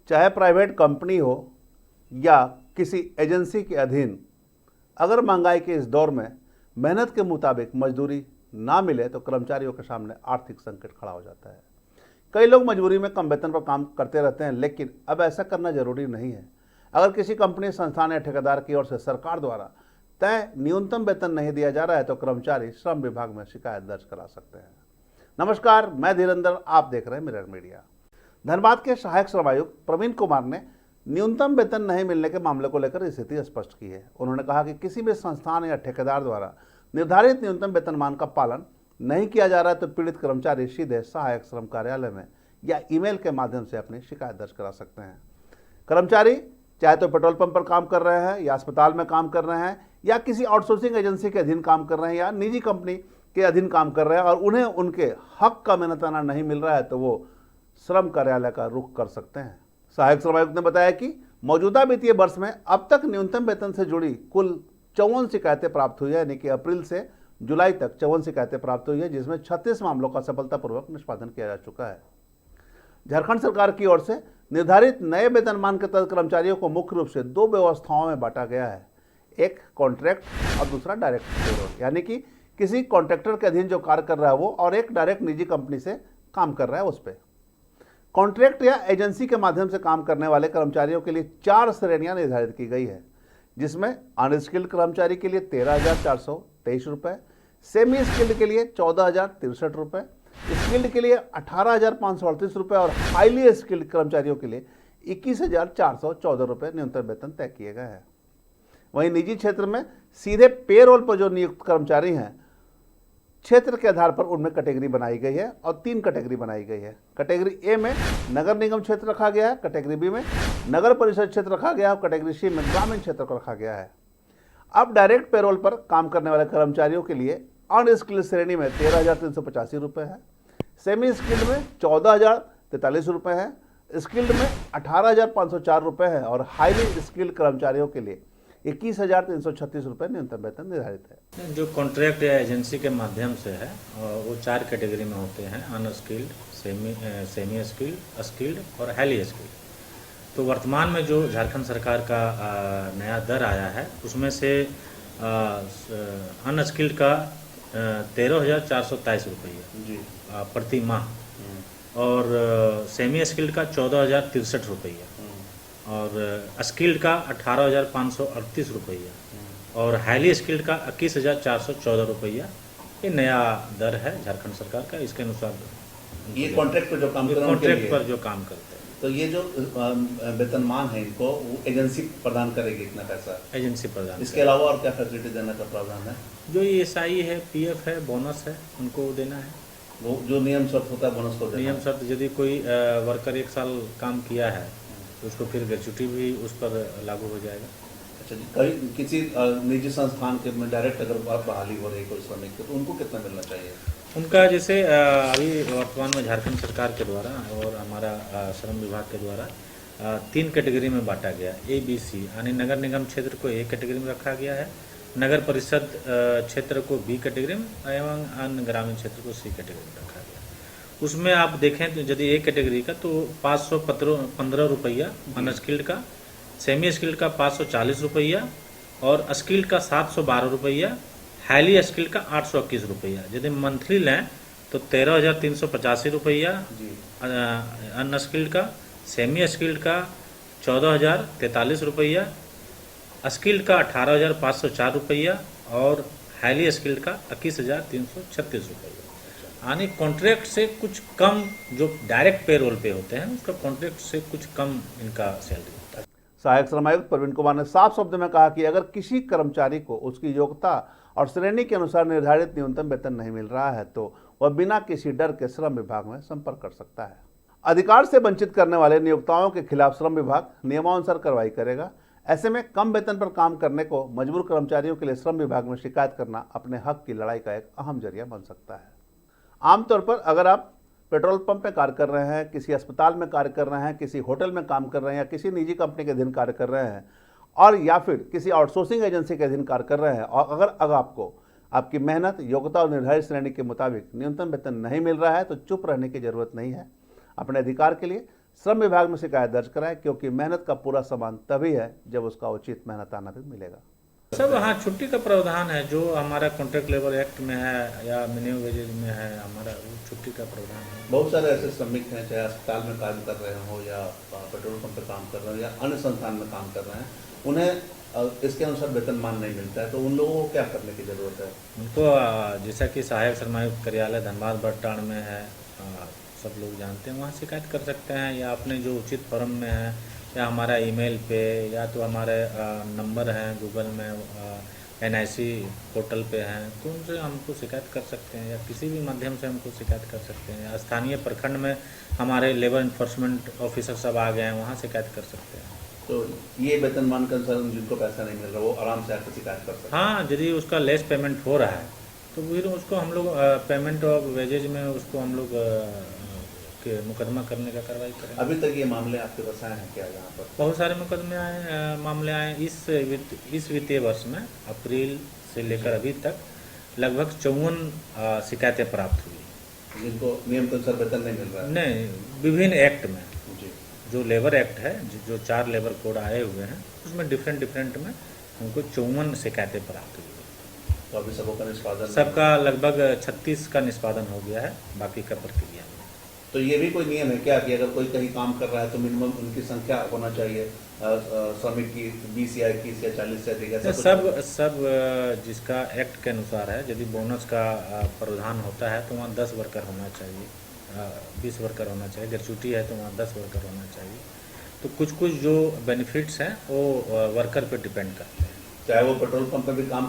चाहे private company हो या किसी एजेंसी के अधीन, अगर महंगाई के इस दौर में मेहनत के मुताबिक मजदूरी ना मिले तो कर्मचारियों के सामने आर्थिक संकट खड़ा हो जाता है। कई लोग मजबूरी में कम वेतन पर काम करते रहते हैं, लेकिन अब ऐसा करना जरूरी नहीं है। अगर किसी कंपनी, संस्थान या ठेकेदार की ओर से सरकार द्वारा तय न्यूनतम वेतन नहीं दिया जा रहा है तो कर्मचारी श्रम विभाग में शिकायत दर्ज करा सकते हैं। नमस्कार, मैं धीरेन्द्र, आप देख रहे हैं मिरर मीडिया। धनबाद के सहायक श्रम आयुक्त प्रवीण कुमार ने न्यूनतम वेतन नहीं मिलने के मामले को लेकर स्थिति स्पष्ट की है। उन्होंने कहा कि किसी भी संस्थान या ठेकेदार द्वारा निर्धारित न्यूनतम वेतनमान का पालन नहीं किया जा रहा है तो पीड़ित कर्मचारी सीधे सहायक श्रम कार्यालय में या ईमेल के माध्यम से अपनी शिकायत दर्ज करा सकते हैं। कर्मचारी चाहे तो पेट्रोल पंप पर काम कर रहे हैं या अस्पताल में काम कर रहे हैं या किसी आउटसोर्सिंग एजेंसी के अधीन काम कर रहे हैं या निजी कंपनी के अधीन काम कर रहे हैं और उन्हें उनके हक का मेहनताना नहीं मिल रहा है तो वो श्रम कार्यालय का रुख कर सकते हैं। सहायक श्रम आयुक्त ने बताया कि मौजूदा वित्तीय वर्ष में अब तक न्यूनतम वेतन से जुड़ी कुल 54 शिकायतें प्राप्त हुई है, यानी कि अप्रैल से जुलाई तक 54 शिकायतें प्राप्त हुई है, जिसमें 36 मामलों का सफलतापूर्वक निष्पादन किया जा चुका है। झारखंड सरकार की ओर से निर्धारित नए वेतनमान के तहत कर्मचारियों को मुख्य रूप से दो व्यवस्थाओं में बांटा गया है, एक कॉन्ट्रैक्ट और दूसरा डायरेक्ट पेरोल, यानी कि किसी कॉन्ट्रैक्टर के अधीन जो कार्य कर रहा है वो, और एक डायरेक्ट निजी कंपनी से काम कर रहा है उस पर। कॉन्ट्रैक्ट या एजेंसी के माध्यम से काम करने वाले कर्मचारियों के लिए 4 श्रेणियां निर्धारित की गई है, जिसमें अनस्किल्ड कर्मचारी के लिए 13,423 रुपये, सेमी स्किल्ड के लिए 14,063 रुपये, स्किल्ड के लिए 18,538 रुपये और हाईली स्किल्ड कर्मचारियों के लिए 21,414 रुपये न्यूनतम वेतन तय किए गए हैं। वहीं निजी क्षेत्र में सीधे पेरोल पर जो नियुक्त कर्मचारी हैं, क्षेत्र के आधार पर उनमें कैटेगरी बनाई गई है और 3 कैटेगरी बनाई गई है। कैटेगरी ए में नगर निगम क्षेत्र रखा गया है, कैटेगरी बी में नगर परिषद क्षेत्र रखा गया है और कैटेगरी सी में ग्रामीण क्षेत्र को रखा गया है। अब डायरेक्ट पेरोल पर काम करने वाले कर्मचारियों के लिए अनस्किल्ड श्रेणी में 13,385 रुपये है, सेमी स्किल्ड में 14,043 रुपये है, स्किल्ड में 18,504 रुपये है और हाईली स्किल्ड कर्मचारियों के लिए 21,336 रुपये न्यूनतम वेतन निर्धारित है। जो कॉन्ट्रैक्ट या एजेंसी के माध्यम से है वो 4 कैटेगरी में होते हैं, अनस्किल्ड, सेमी स्किल्ड, स्किल्ड और हाईली स्किल्ड। तो वर्तमान में जो झारखंड सरकार का नया दर आया है उसमें से अनस्किल्ड का 13,423 रुपये प्रति माह और सेमी स्किल्ड का 14,063 रुपये और स्किल्ड का 18,538 रुपया और हाईली स्किल्ड का 21,414 रुपया। ये नया दर है झारखंड सरकार का। इसके अनुसार ये कॉन्ट्रैक्ट पर जो काम करते हैं, कॉन्ट्रैक्ट पर जो काम करते हैं, तो ये जो वेतनमान है इनको वो एजेंसी प्रदान करेगी इतना पैसा, एजेंसी प्रदान। इसके अलावा और क्या फैसिलिटी देने का प्रावधान है? जो ESI है, PF है, बोनस है, उनको देना है। वो जो नियम शर्त होता है बोनस को देना। नियम शर्त, यदि कोई वर्कर 1 साल काम किया है तो उसको फिर ग्रेच्युटी भी उस पर लागू हो जाएगा। अच्छा जी, कहीं किसी निजी संस्थान के में डायरेक्ट अगर बहाली हो रही कोई श्रमिक तो उनको कितना मिलना चाहिए? उनका जैसे अभी वर्तमान में झारखंड सरकार के द्वारा और हमारा श्रम विभाग के द्वारा 3 कैटेगरी में बांटा गया, ABC, यानी नगर निगम क्षेत्र को A कैटेगरी में रखा गया है, नगर परिषद क्षेत्र को B कैटेगरी में एवं अन्य ग्रामीण क्षेत्र को C कैटेगरी में रखा गया। उसमें आप देखें तो यदि A कैटेगरी का तो 515 रुपया अनस्किल्ड का, सेमी स्किल्ड का 540 रुपया और स्किल्ड का 712 रुपया, हाईली स्किल्ड का 821 रुपया। यदि मंथली लें तो 13,385 रुपया अनस्किल्ड का, सेमी स्किल्ड का 14,043 रुपया, स्किल्ड का 18,504 रुपया और हाईली स्किल्ड का 21,336 रुपया। यानी कॉन्ट्रैक्ट से कुछ कम, जो डायरेक्ट पेरोल पे होते हैं उसका कॉन्ट्रैक्ट से कुछ कम इनका सैलरी होता है। सहायक श्रम आयुक्त प्रवीण कुमार ने साफ शब्द में कहा कि अगर किसी कर्मचारी को उसकी योग्यता और श्रेणी के अनुसार निर्धारित न्यूनतम वेतन नहीं मिल रहा है तो वह बिना किसी डर के श्रम विभाग में संपर्क कर सकता है। अधिकार से वंचित करने वाले नियोक्ताओं के खिलाफ श्रम विभाग नियमानुसार कार्रवाई करेगा। ऐसे में कम वेतन पर काम करने को मजबूर कर्मचारियों के लिए श्रम विभाग में शिकायत करना अपने हक की लड़ाई का एक अहम जरिया बन सकता है। आमतौर पर अगर आप पेट्रोल पंप में कार्य कर रहे हैं, किसी अस्पताल में कार्य कर रहे हैं, किसी होटल में काम कर रहे हैं या किसी निजी कंपनी के अधीन कार्य कर रहे हैं और या फिर किसी आउटसोर्सिंग एजेंसी के अधीन कार्य कर रहे हैं और अगर आपको आपकी मेहनत, योग्यता और निर्धारित श्रेणी के मुताबिक न्यूनतम वेतन नहीं मिल रहा है तो चुप रहने की जरूरत नहीं है। अपने अधिकार के लिए श्रम विभाग में शिकायत दर्ज कराएं, क्योंकि मेहनत का पूरा सामान तभी है जब उसका उचित मेहनताना भी मिलेगा। सब हाँ, छुट्टी का प्रावधान है जो हमारा कॉन्ट्रैक्ट लेबर एक्ट में है या मिनिमम वेजेज में है, हमारा वो छुट्टी का प्रावधान है। बहुत सारे ऐसे श्रमिक हैं, चाहे अस्पताल में काम कर रहे हो या पेट्रोल पंप पर काम कर रहे हो या अन्य संस्थान में काम कर रहे हैं, उन्हें इसके अनुसार वेतनमान नहीं मिलता है, तो उन लोगों को क्या करने की जरूरत है? उनको जैसा कि सहायक श्रमायुक्त कार्यालय धनबाद बट्टाण में है, सब लोग जानते हैं, वहाँ शिकायत कर सकते हैं, या अपने जो उचित फॉर्म में है, या हमारा ईमेल पे, या तो हमारे नंबर हैं गूगल में, NIC पोर्टल पे हैं, तो उनसे हमको शिकायत कर सकते हैं, या किसी भी माध्यम से हमको शिकायत कर सकते हैं। या स्थानीय प्रखंड में हमारे लेबर इन्फोर्समेंट ऑफिसर सब आ गए हैं, वहाँ शिकायत कर सकते हैं। तो ये वेतनमान के अनुसार जिनको पैसा नहीं मिल रहा, वो आराम से आकर शिकायत कर सकते हैं। हाँ, यदि उसका लेस पेमेंट हो रहा है तो फिर उसको हम लोग पेमेंट ऑफ वेजेज में उसको हम लोग के मुकदमा करने का कार्रवाई करेंगे। अभी तक ये मामले आपके पास आए हैं क्या यहाँ पर? बहुत सारे मुकदमे आए, मामले आए इस वित्तीय वर्ष में। अप्रैल से लेकर अभी तक लगभग 54 शिकायतें प्राप्त हुई, जिनको नियम के अनुसार वेतन नहीं मिल रहा है। नहीं, विभिन्न एक्ट में, जी। जो लेबर एक्ट है, जो 4 लेबर कोड आए हुए हैं, उसमें डिफरेंट में हमको 54 शिकायतें प्राप्त हुई। तो अभी सबों का निष्पादन? सबका लगभग 36 का निष्पादन हो गया है, बाकी का प्रक्रिया में। तो ये भी कोई नियम है क्या कि अगर कोई कहीं काम कर रहा है तो मिनिमम उनकी संख्या होना चाहिए श्रमिक की 20 या 21 या 40 से अधिक? ऐसा कुछ? सब जिसका एक्ट के अनुसार है, यदि बोनस का प्रावधान होता है तो वहाँ 10 वर्कर होना चाहिए, 20 वर्कर होना चाहिए। ग्रेच्युटी है तो वहाँ 10 वर्कर होना चाहिए। तो कुछ जो बेनिफिट्स हैं वो वर्कर पे डिपेंड करते हैं। चाहे वो पेट्रोल पंप पे भी काम